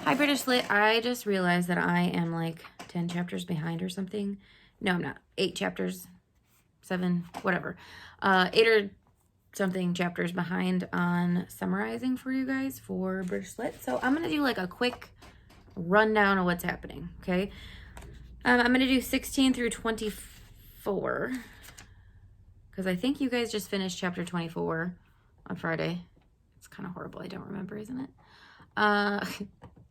Hi, British Lit. I just realized that I am like 10 chapters behind or something. No, I'm not. 8 chapters, 7, whatever. 8 or something chapters behind on summarizing for you guys for British Lit. So I'm going to do like a quick rundown of what's happening, okay? I'm going to do 16 through 24 because I think you guys just finished chapter 24 on Friday. It's kind of horrible. I don't remember, isn't it?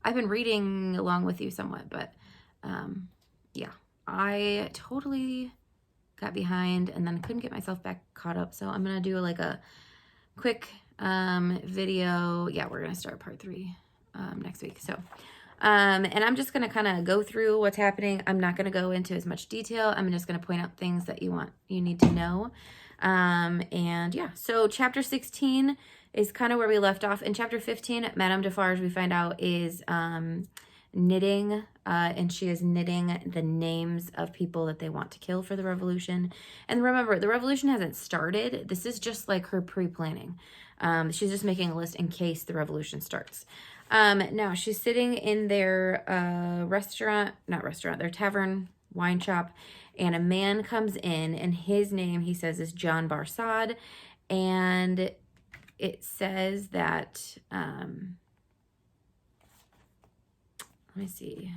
I've been reading along with you somewhat, but yeah, I totally got behind and then couldn't get myself back caught up. So I'm going to do like a quick video. Yeah, we're going to start part 3 next week. So, and I'm just going to kind of go through what's happening. I'm not going to go into as much detail. I'm just going to point out things that you need to know. And yeah, so chapter 16 is kind of where we left off. In chapter 15, Madame Defarge, we find out, is knitting, and she is knitting the names of people that they want to kill for the revolution. And remember, the revolution hasn't started. This is just like her pre-planning. She's just making a list in case the revolution starts. Now, she's sitting in their their tavern, wine shop, and a man comes in, and his name, he says, is John Barsad, and it says that, let me see.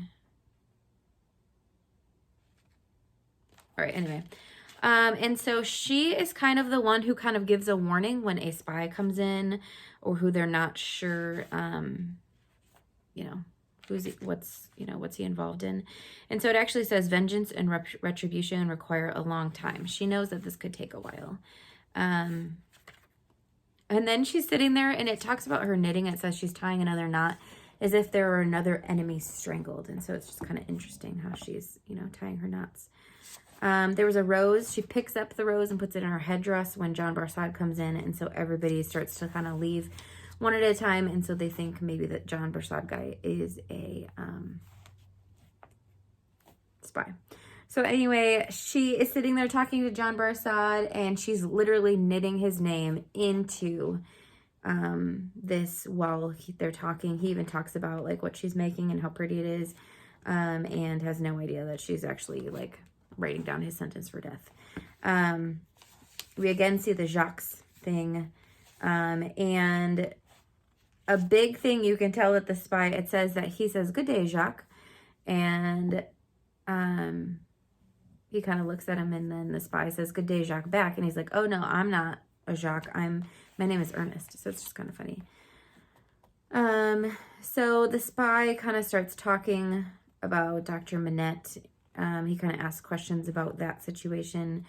All right, anyway. And so she is kind of the one who kind of gives a warning when a spy comes in or who they're not sure, you know, what's he involved in. And so it actually says vengeance and retribution require a long time. She knows that this could take a while. And then she's sitting there, and it talks about her knitting. It says she's tying another knot as if there were another enemy strangled. And so it's just kind of interesting how she's, tying her knots. There was a rose. She picks up the rose and puts it in her headdress when John Barsad comes in. And so everybody starts to kind of leave one at a time. And so they think maybe that John Barsad guy is a spy. So anyway, she is sitting there talking to John Barsad, and she's literally knitting his name into this while they're talking. He even talks about like what she's making and how pretty it is, and has no idea that she's actually like writing down his sentence for death. We again see the Jacques thing, and a big thing you can tell that the spy, it says that he says, "Good day, Jacques," and he kind of looks at him, and then the spy says, "Good day, Jacques," back. And he's like, "Oh, no, I'm not a Jacques. My name is Ernest." So it's just kind of funny. So the spy kind of starts talking about Dr. Manette. He kind of asks questions about that situation.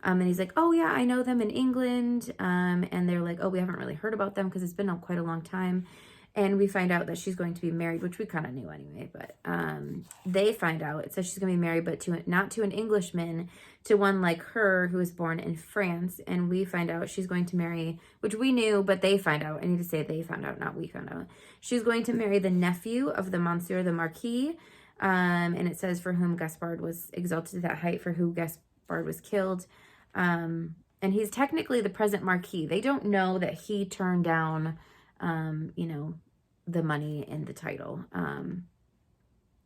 And he's like, "Oh, yeah, I know them in England." And they're like, "Oh, we haven't really heard about them because it's been quite a long time." And we find out that she's going to be married, which we kind of knew anyway, but they find out. It says she's going to be married, but not to an Englishman, to one like her who was born in France. And we find out she's going to marry, which we knew, but they find out. I need to say they found out, not we found out. She's going to marry the nephew of the Monsieur the Marquis. And it says for whom Gaspard was exalted to that height, for who Gaspard was killed. And he's technically the present Marquis. They don't know that he turned down, the money and the title.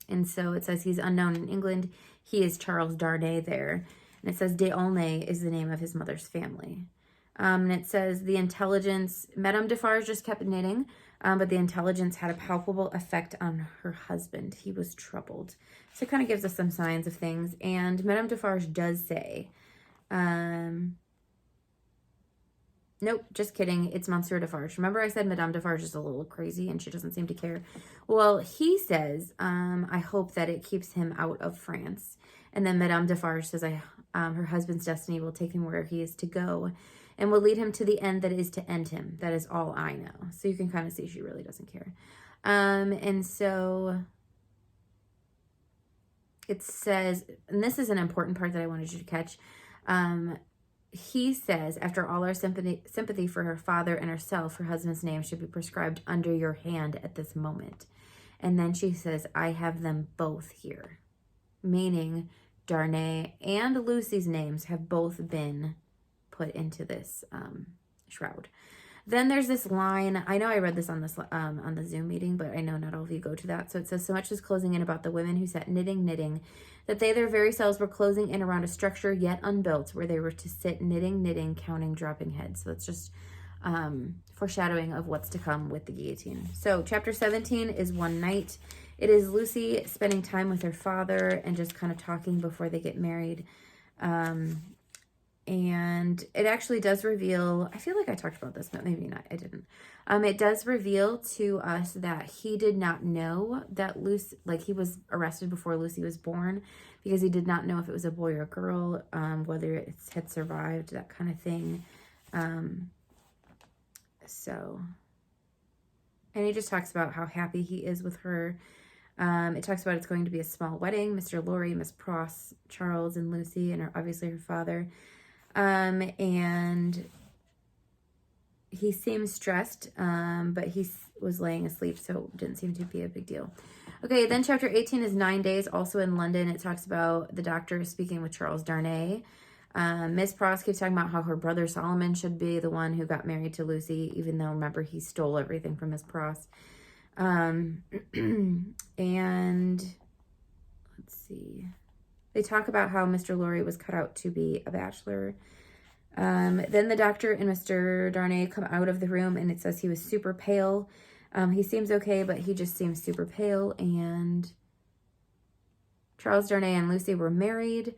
And so it says he's unknown in England. He is Charles Darnay there. And it says d'Aulnay is the name of his mother's family. And it says the intelligence, Madame Defarge just kept knitting, but the intelligence had a palpable effect on her husband. He was troubled. So it kind of gives us some signs of things. And Madame Defarge does say, nope, just kidding. It's Monsieur Defarge. Remember I said Madame Defarge is a little crazy and she doesn't seem to care? Well, he says, I hope that it keeps him out of France. And then Madame Defarge says, her husband's destiny will take him where he is to go and will lead him to the end that is to end him. That is all I know. So you can kind of see she really doesn't care. And so it says, and this is an important part that I wanted you to catch, he says, after all our sympathy for her father and herself, her husband's name should be prescribed under your hand at this moment. And then she says, I have them both here. Meaning Darnay and Lucy's names have both been put into this shroud. Then there's this line. I know I read this on the Zoom meeting, but I know not all of you go to that. So it says, so much is closing in about the women who sat knitting, that they their very selves were closing in around a structure yet unbuilt, where they were to sit knitting, counting, dropping heads. So it's just foreshadowing of what's to come with the guillotine. So chapter 17 is one night. It is Lucy spending time with her father and just kind of talking before they get married. And it actually does reveal, I feel like I talked about this, but maybe not, I didn't. It does reveal to us that he did not know that Lucy, like he was arrested before Lucy was born, because he did not know if it was a boy or a girl, whether it had survived, that kind of thing. And he just talks about how happy he is with her. It talks about it's going to be a small wedding. Mr. Lorry, Miss Pross, Charles, and Lucy, and obviously her father. And he seems stressed, but he was laying asleep, so it didn't seem to be a big deal. Okay, then chapter 18 is 9 days, also in London. It talks about the doctor speaking with Charles Darnay. Miss Pross keeps talking about how her brother Solomon should be the one who got married to Lucy, even though, remember, he stole everything from Miss Pross. And let's see. They talk about how Mr. Lorry was cut out to be a bachelor. Then the doctor and Mr. Darnay come out of the room, and it says he was super pale. He seems okay, but he just seems super pale. And Charles Darnay and Lucy were married.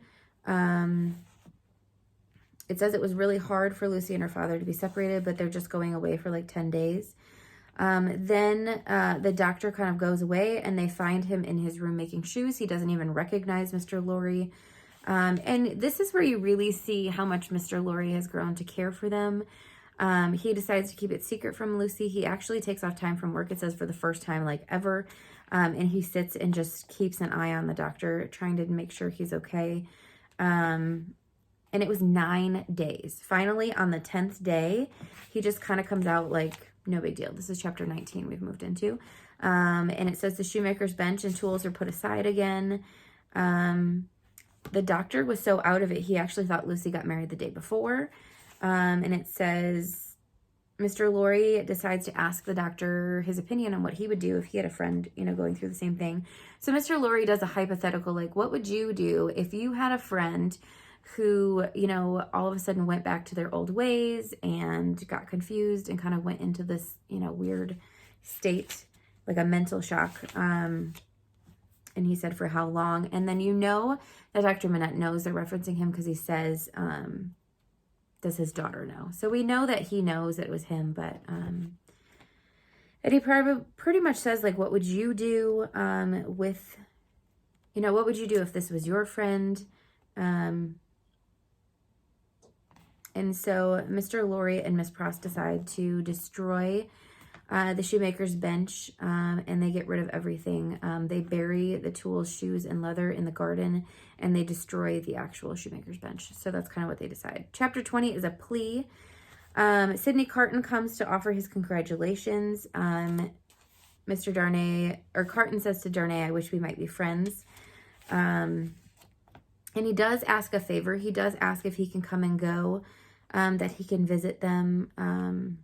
It says it was really hard for Lucy and her father to be separated, but they're just going away for like 10 days. Then the doctor kind of goes away, and they find him in his room making shoes. He doesn't even recognize Mr. Lorry. And this is where you really see how much Mr. Lorry has grown to care for them. He decides to keep it secret from Lucy. He actually takes off time from work, it says, for the first time like ever. And he sits and just keeps an eye on the doctor, trying to make sure he's okay. And it was 9 days. Finally, on the 10th day, he just kind of comes out like, no big deal. This is chapter 19 we've moved into. And it says the shoemaker's bench and tools are put aside again. The doctor was so out of it, he actually thought Lucy got married the day before. And it says Mr. Lorry decides to ask the doctor his opinion on what he would do if he had a friend, going through the same thing. So Mr. Lorry does a hypothetical, like, what would you do if you had a friend who, all of a sudden went back to their old ways and got confused and kind of went into this, weird state, like a mental shock. And he said, for how long? And then that Dr. Manette knows they're referencing him because he says, does his daughter know? So we know that he knows that it was him, but and he probably pretty much says, like, what would you do with, what would you do if this was your friend? And so Mr. Lorry and Miss Pross decide to destroy the shoemaker's bench, and they get rid of everything. They bury the tools, shoes, and leather in the garden, and they destroy the actual shoemaker's bench. So that's kind of what they decide. Chapter 20 is a plea. Sidney Carton comes to offer his congratulations. Mr. Darnay, or Carton says to Darnay, I wish we might be friends. And he does ask a favor. He does ask if he can come and go, that he can visit them.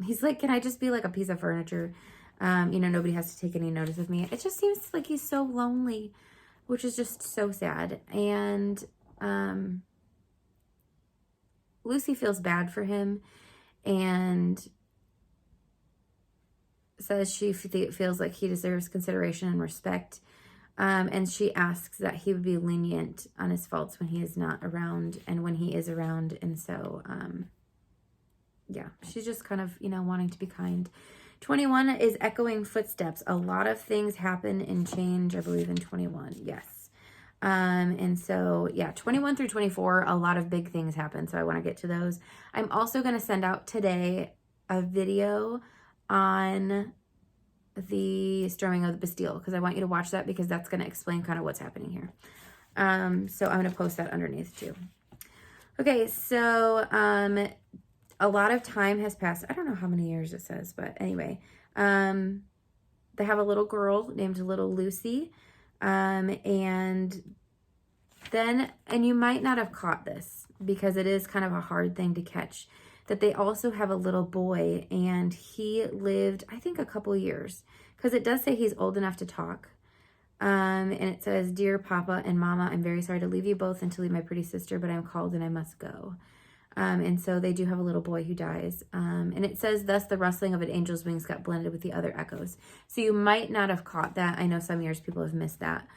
He's like, can I just be like a piece of furniture? Nobody has to take any notice of me. It just seems like he's so lonely, which is just so sad. And Lucy feels bad for him and says she feels like he deserves consideration and respect. And she asks that he would be lenient on his faults when he is not around and when he is around. And so, yeah, she's just kind of, wanting to be kind. 21 is echoing footsteps. A lot of things happen and change, I believe, in 21. Yes. And so, yeah, 21 through 24, a lot of big things happen. So I want to get to those. I'm also going to send out today a video on the storming of the Bastille, because I want you to watch that, because that's going to explain kind of what's happening here. So I'm going to post that underneath too. Okay, so a lot of time has passed. I don't know how many years it says, but anyway, they have a little girl named little Lucy. And you might not have caught this because it is kind of a hard thing to catch. that they also have a little boy, and he lived, I think, a couple years, because it does say he's old enough to talk. And it says, "Dear Papa and Mama, I'm very sorry to leave you both and to leave my pretty sister, but I'm called and I must go." And so they do have a little boy who dies. And it says, "Thus the rustling of an angel's wings got blended with the other echoes." So you might not have caught that. I know some years people have missed that.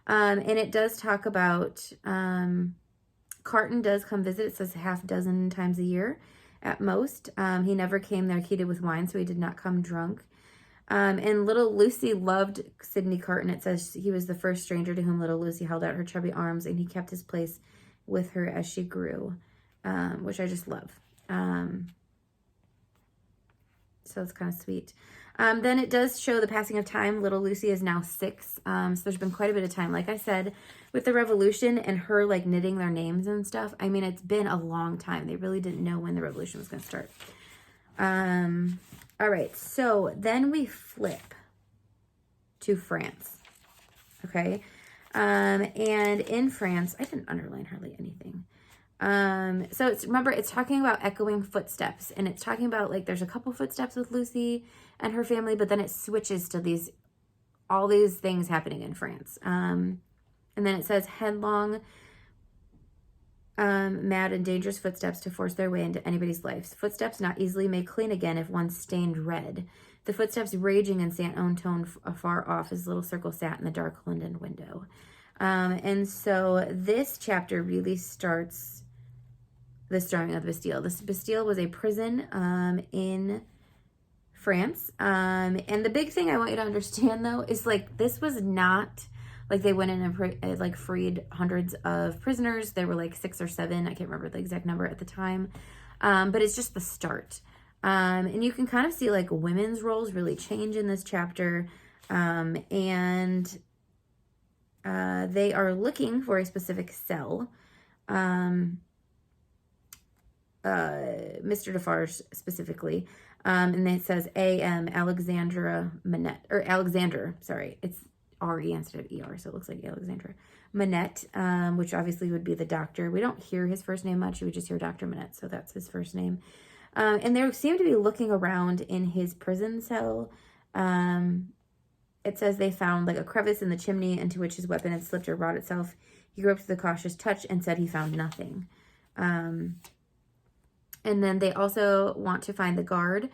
And it does talk about, Carton does come visit. It says half dozen times a year at most. He never came there heated with wine, so he did not come drunk. And little Lucy loved Sidney Carton. It says he was the first stranger to whom little Lucy held out her chubby arms, and he kept his place with her as she grew, which I just love. So it's kind of sweet. Then it does show the passing of time. Little Lucy is now 6. So there's been quite a bit of time. Like I said, with the revolution and her like knitting their names and stuff, I mean, it's been a long time. They really didn't know when the revolution was going to start. All right, so then we flip to France, okay? And in France, I didn't underline hardly anything. So remember, it's talking about echoing footsteps, and it's talking about, like, there's a couple footsteps with Lucy and her family, but then it switches to all these things happening in France. And then it says, "Headlong, mad and dangerous footsteps to force their way into anybody's life. Footsteps not easily made clean again if once stained red. The footsteps raging in Saint Antone afar off as little circle sat in the dark linden window." And so this chapter really starts the storming of the Bastille. The Bastille was a prison in France. And the big thing I want you to understand, though, is like this was not like they went in and like freed hundreds of prisoners. There were like 6 or 7. I can't remember the exact number at the time. But it's just the start. And you can kind of see like women's roles really change in this chapter. And they are looking for a specific cell. Mr. Defarge specifically. And then it says A.M. Alexandra Manette, or Alexander, sorry. It's R-E instead of E-R, so it looks like Alexandra Manette, which obviously would be the doctor. We don't hear his first name much. We just hear Dr. Manette, so that's his first name. And they seem to be looking around in his prison cell. It says they found like a crevice in the chimney into which his weapon had slipped or wrought itself. He groped with a cautious touch and said he found nothing. And then they also want to find the guard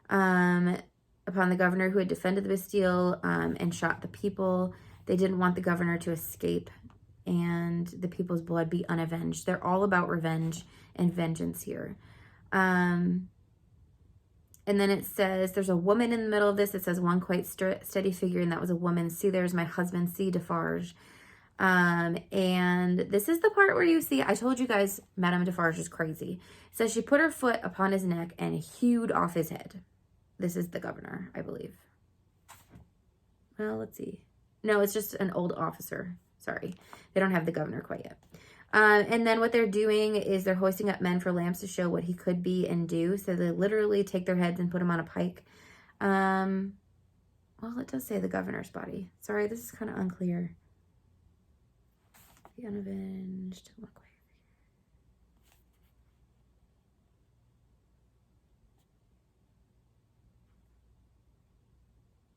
upon the governor who had defended the Bastille and shot the people. They didn't want the governor to escape and the people's blood be unavenged. They're all about revenge and vengeance here. And then it says there's a woman in the middle of this. It says one quite steady figure, and that was a woman. "See, there's my husband, see Defarge." And this is the part where you see, I told you guys, Madame Defarge is crazy. It says she put her foot upon his neck and hewed off his head. This is the governor, I believe. Well, let's see. No, it's just an old officer. Sorry. They don't have the governor quite yet. And then what they're doing is they're hoisting up men for lamps to show what he could be and do. So they literally take their heads and put them on a pike. Well, it does say the governor's body. Sorry, this is kind of unclear. The unavenged.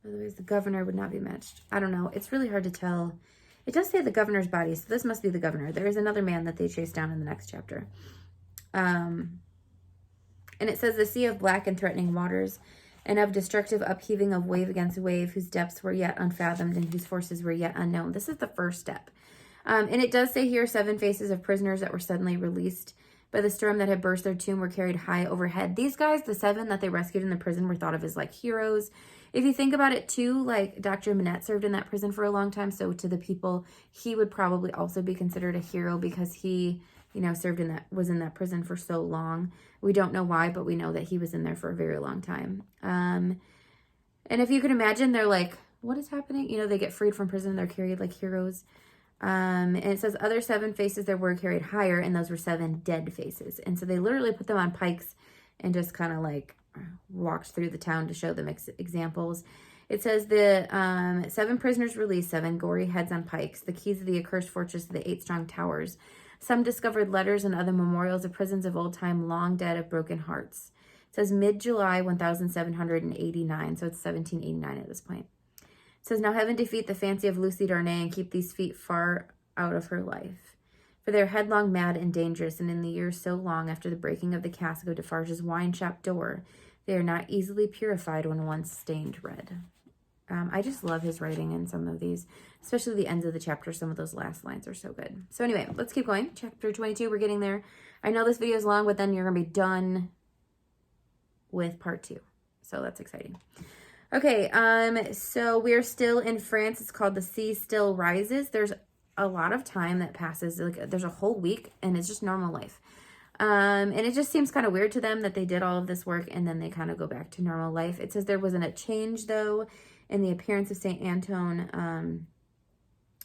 Otherwise, the governor would not be matched. I don't know. It's really hard to tell. It does say the governor's body, so this must be the governor. There is another man that they chase down in the next chapter. And it says, "The sea of black and threatening waters, and of destructive upheaving of wave against wave, whose depths were yet unfathomed and whose forces were yet unknown." This is the first step. And it does say here 7 faces of prisoners that were suddenly released by the storm that had burst their tomb were carried high overhead. These guys, the 7 that they rescued in the prison, were thought of as like heroes. If you think about it too, like Dr. Manette served in that prison for a long time. So to the people, he would probably also be considered a hero because he, you know, was in that prison for so long. We don't know why, but we know that he was in there for a very long time. And if you can imagine, they're like, what is happening? You know, they get freed from prison. They're carried like heroes. And it says other 7 faces there were carried higher, and those were 7 dead faces. And so they literally put them on pikes and just kind of like walked through the town to show them examples. It says the 7 prisoners released, 7 gory heads on pikes, the keys of the accursed fortress of the 8 strong towers. Some discovered letters and other memorials of prisons of old time, long dead of broken hearts. It says mid-July 1789, so it's 1789 at this point. It says, now heaven defeat the fancy of Lucy Darnay and keep these feet far out of her life. For they are headlong, mad, and dangerous, and in the years so long after the breaking of the cask of Defarge's wine shop door, they are not easily purified when once stained red. I just love his writing in some of these, especially the ends of the chapter. Some of those last lines are so good. So anyway, let's keep going. Chapter 22, we're getting there. I know this video is long, but then you're going to be done with part 2. So that's exciting. Okay, so we're still in France. It's called The Sea Still Rises. There's a lot of time that passes. Like, there's a whole week, and it's just normal life. And it just seems kind of weird to them that they did all of this work, and then they kind of go back to normal life. It says there wasn't a change, though, in the appearance of St. Antoine.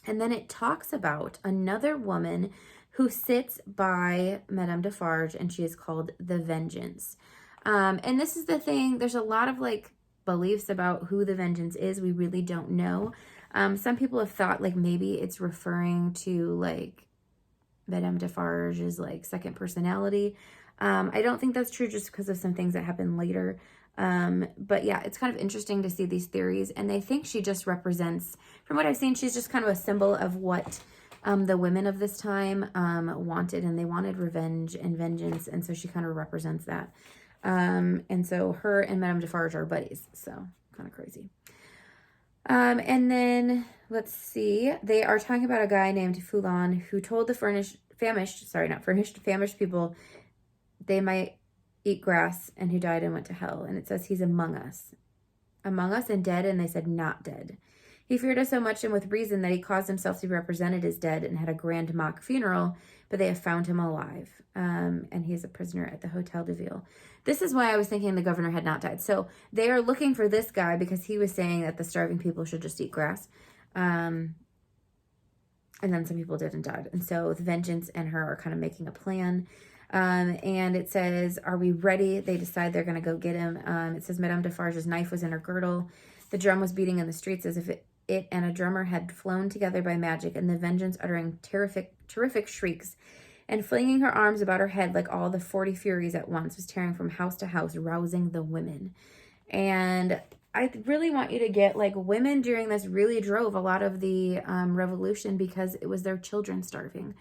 And then it talks about another woman who sits by Madame Defarge, and she is called the Vengeance. And this is the thing. There's a lot of, like, beliefs about who the Vengeance is. We really don't know. Some people have thought, like, maybe it's referring to, like, Madame Defarge's, like, second personality. I don't think that's true just because of some things that happened later. But yeah, it's kind of interesting to see these theories. And they think she just represents, from what I've seen, she's just kind of a symbol of what the women of this time wanted. And they wanted revenge and vengeance. And so she kind of represents that. And so her and Madame Defarge are buddies. So kind of crazy. And then let's see, they are talking about a guy named Foulon who told the famished people they might eat grass, and who died and went to hell. And it says he's among us and dead. And they said not dead. He feared us so much, and with reason, that he caused himself to be represented as dead and had a grand mock funeral, but they have found him alive. And he is a prisoner at the Hotel de Ville. This is why I was thinking the governor had not died. So they are looking for this guy because he was saying that the starving people should just eat grass. And then some people did and died. And so the Vengeance and her are kind of making a plan. And it says, are we ready? They decide they're going to go get him. It says Madame Defarge's knife was in her girdle. The drum was beating in the streets as if it and a drummer had flown together by magic, and the Vengeance uttering terrific shrieks and flinging her arms about her head like all the 40 Furies at once, was tearing from house to house, rousing the women. And I really want you to get, like, women during this really drove a lot of the revolution because it was their children starving.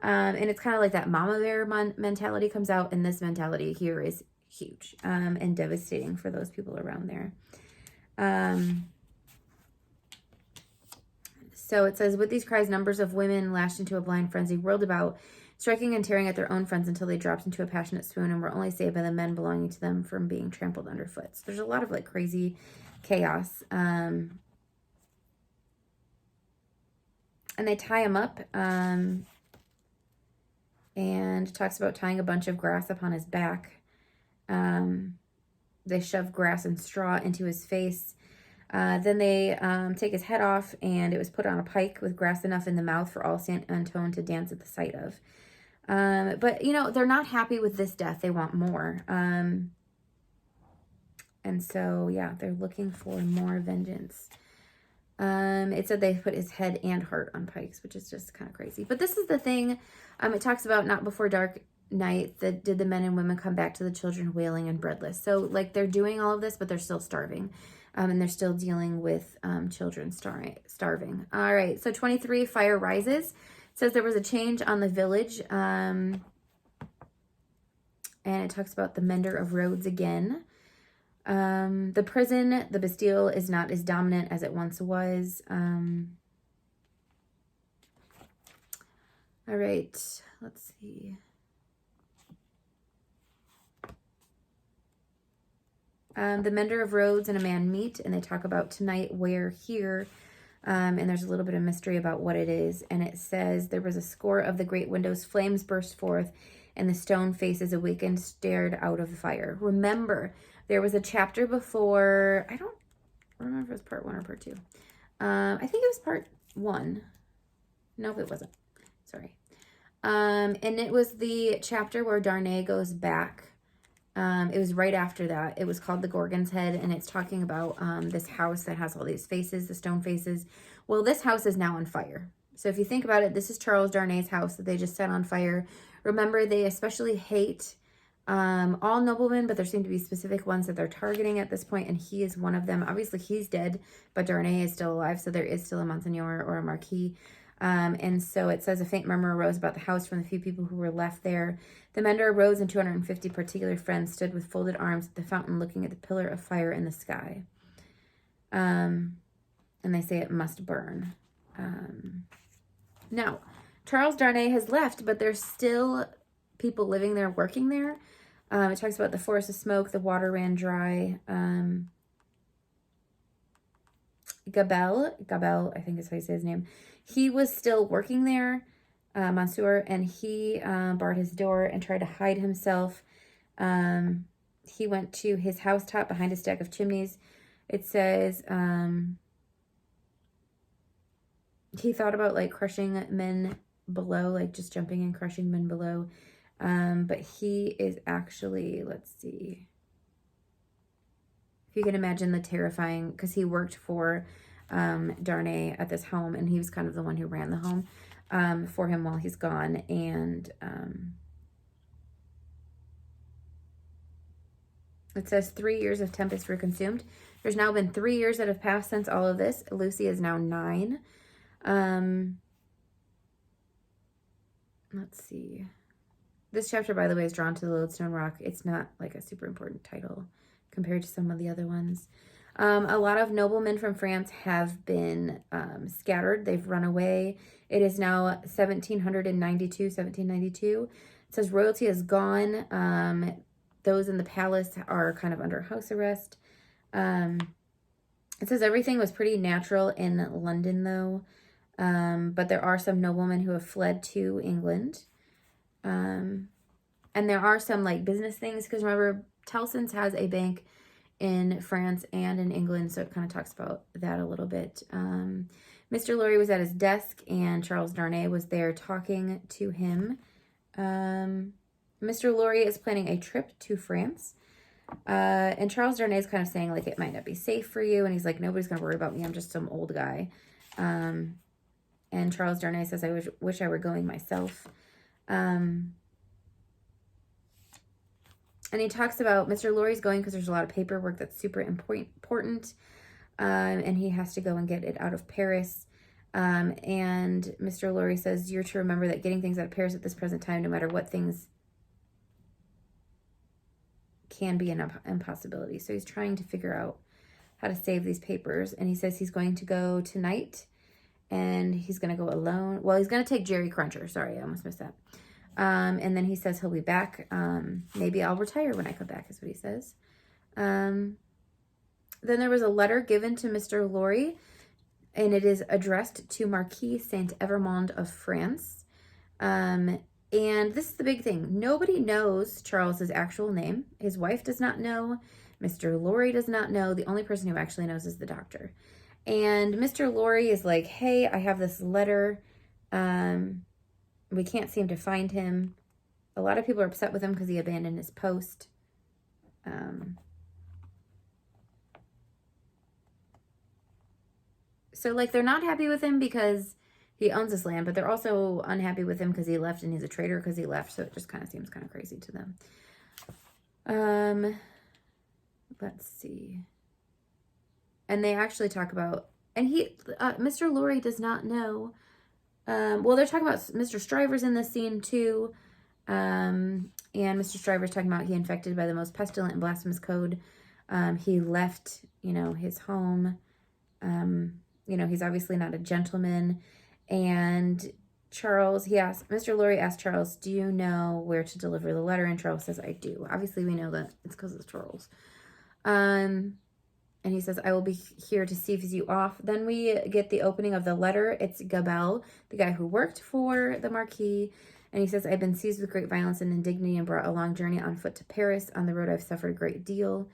And it's kind of like that mama bear mentality comes out, and this mentality here is huge and devastating for those people around there. So it says, with these cries, numbers of women lashed into a blind frenzy whirled about, striking and tearing at their own friends until they dropped into a passionate swoon and were only saved by the men belonging to them from being trampled underfoot. So there's a lot of, like, crazy chaos. And they tie him up. And talks about tying a bunch of grass upon his back. They shove grass and straw into his face. Then they take his head off, and it was put on a pike with grass enough in the mouth for all Saint Antoine to dance at the sight of. But, you know, they're not happy with this death. They want more. And so, yeah, they're looking for more vengeance. It said they put his head and heart on pikes, which is just kind of crazy. But this is the thing. It talks about not before dark night did the men and women come back to the children wailing and breadless. So, like, they're doing all of this, but they're still starving. And they're still dealing with children starving. All right, so 23, fire rises. It says there was a change on the village. And it talks about the mender of roads again. The prison, the Bastille, is not as dominant as it once was. All right, let's see. The mender of roads and a man meet, and they talk about tonight, where, here, and there's a little bit of mystery about what it is. And it says there was a score of the great windows, flames burst forth, and the stone faces awakened stared out of the fire. Remember, there was a chapter before, I don't remember if it was part 1 or part 2. I think it was part 1. No, it wasn't. Sorry. And it was the chapter where Darnay goes back. It was right after that. It was called The Gorgon's Head, and it's talking about this house that has all these faces, the stone faces. Well, this house is now on fire. So if you think about it, this is Charles Darnay's house that they just set on fire. Remember, they especially hate all noblemen, but there seem to be specific ones that they're targeting at this point, and he is one of them. Obviously, he's dead, but Darnay is still alive, so there is still a Monsignor or a Marquis. And so it says a faint murmur arose about the house from the few people who were left there. The mender arose, and 250 particular friends stood with folded arms at the fountain looking at the pillar of fire in the sky. And they say it must burn. Now, Charles Darnay has left, but there's still people living there, working there. It talks about the forest of smoke, the water ran dry. Gabel, I think is how you say his name. He was still working there, Monsieur, and he barred his door and tried to hide himself. He went to his housetop behind a stack of chimneys. It says he thought about like crushing men below, like just jumping and crushing men below. But he is actually, let's see. If you can imagine the terrifying, because he worked for Darnay at this home, and he was kind of the one who ran the home for him while he's gone. And it says 3 years of tempest were consumed. There's now been 3 years that have passed since all of this. Lucy is now 9. Let's see. This chapter, by the way, is drawn to the Lodestone Rock. It's not like a super important title compared to some of the other ones. A lot of noblemen from France have been scattered. They've run away. It is now 1792. It says royalty is gone. Those in the palace are kind of under house arrest. It says everything was pretty natural in London, though. But there are some noblemen who have fled to England. And there are some like business things, because remember, Tellson's has a bank in France and in England, so it kind of talks about that a little bit. Mr. Lorry was at his desk, and Charles Darnay was there talking to him. Mr. Lorry is planning a trip to France, and Charles Darnay is kind of saying like it might not be safe for you, and he's like, nobody's gonna worry about me, I'm just some old guy. And Charles Darnay says, I wish I were going myself. And he talks about Mr. Lorry's going because there's a lot of paperwork that's super important. And he has to go and get it out of Paris. And Mr. Lorry says, you're to remember that getting things out of Paris at this present time, no matter what things, can be an impossibility. So he's trying to figure out how to save these papers. And he says he's going to go tonight. And he's going to go alone. Well, he's going to take Jerry Cruncher. Sorry, I almost missed that. And then he says he'll be back. Maybe I'll retire when I come back, is what he says. Then there was a letter given to Mr. Lorry, and it is addressed to Marquis Saint-Evermond of France. And this is the big thing. Nobody knows Charles's actual name. His wife does not know. Mr. Lorry does not know. The only person who actually knows is the doctor. And Mr. Lorry is like, hey, I have this letter. We can't seem to find him. A lot of people are upset with him because he abandoned his post. So, like, they're not happy with him because he owns this land, but they're also unhappy with him because he left, and he's a traitor because he left. So it just kind of seems kind of crazy to them. Let's see. And they actually talk about, and Mr. Lorry does not know. Well, they're talking about Mr. Stryver's in this scene too. And Mr. Stryver's talking about he infected by the most pestilent and blasphemous code. He left, his home. He's obviously not a gentleman. And Mr. Lorry asked Charles, do you know where to deliver the letter? And Charles says, I do. Obviously, we know that it's because it's Charles. And he says, I will be here to see you off. Then we get the opening of the letter. It's Gabel, the guy who worked for the Marquis. And he says, I've been seized with great violence and indignity and brought a long journey on foot to Paris. On the road, I've suffered a great deal.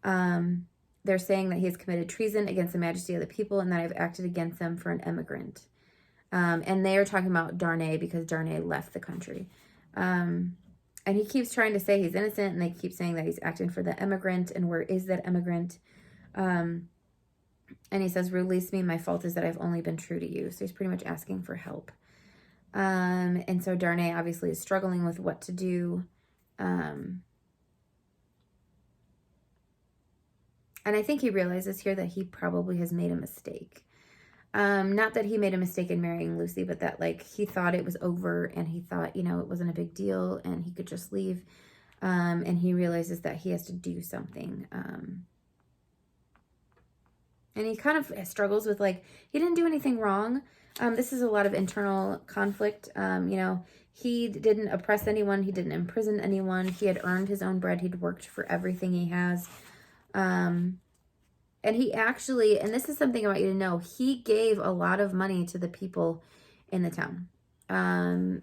They're saying that he has committed treason against the majesty of the people and that I've acted against them for an emigrant. And they are talking about Darnay because Darnay left the country. And he keeps trying to say he's innocent, and they keep saying that he's acting for the emigrant. And where is that emigrant? And he says, release me. My fault is that I've only been true to you. So he's pretty much asking for help. And so Darnay obviously is struggling with what to do. And I think he realizes here that he probably has made a mistake. Not that he made a mistake in marrying Lucy, but that like he thought it was over and he thought, you know, it wasn't a big deal and he could just leave. And he realizes that he has to do something. And he kind of struggles with like, he didn't do anything wrong. This is a lot of internal conflict. You know, he didn't oppress anyone. He didn't imprison anyone. He had earned his own bread. He'd worked for everything he has. And he actually, and this is something I want you to know, he gave a lot of money to the people in the town. And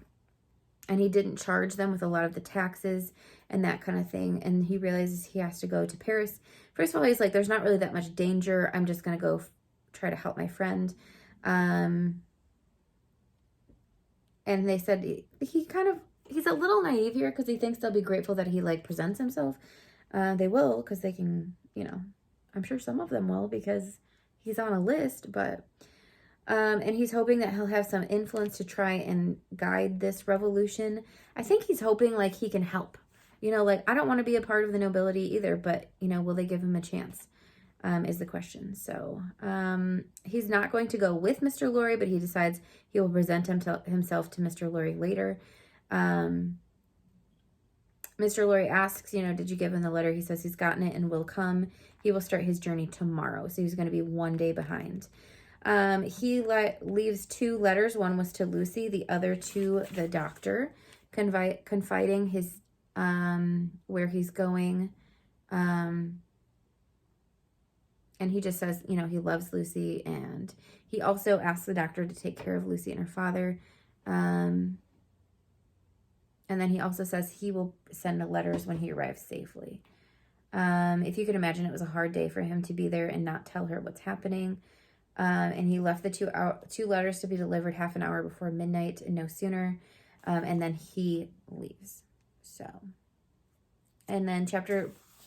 he didn't charge them with a lot of the taxes and that kind of thing. And he realizes he has to go to Paris. First of all, he's like, there's not really that much danger. I'm just going to go try to help my friend. And they said he's a little naive here because he thinks they'll be grateful that he like presents himself. They will, because they can, you know, I'm sure some of them will because he's on a list, but, and he's hoping that he'll have some influence to try and guide this revolution. I think he's hoping like he can help, you know, like I don't want to be a part of the nobility either, but you know, will they give him a chance? Is the question. So, he's not going to go with Mr. Lorry, but he decides he will present himself to Mr. Lorry later. Mr. Lorry asks, you know, did you give him the letter? He says he's gotten it and will come. He will start his journey tomorrow. So he's going to be one day behind. He leaves 2 letters. One was to Lucy, the other to the doctor, confiding his, where he's going. And he just says, you know, he loves Lucy. And he also asks the doctor to take care of Lucy and her father. And then he also says he will send the letters when he arrives safely. If you could imagine, it was a hard day for him to be there and not tell her what's happening. And he left the 2 letters to be delivered half an hour before midnight and no sooner. And then he leaves. So, and then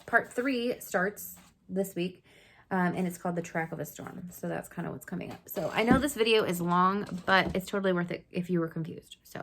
part 3 starts this week. And it's called The Track of a Storm. So that's kind of what's coming up. So I know this video is long, but it's totally worth it if you were confused. So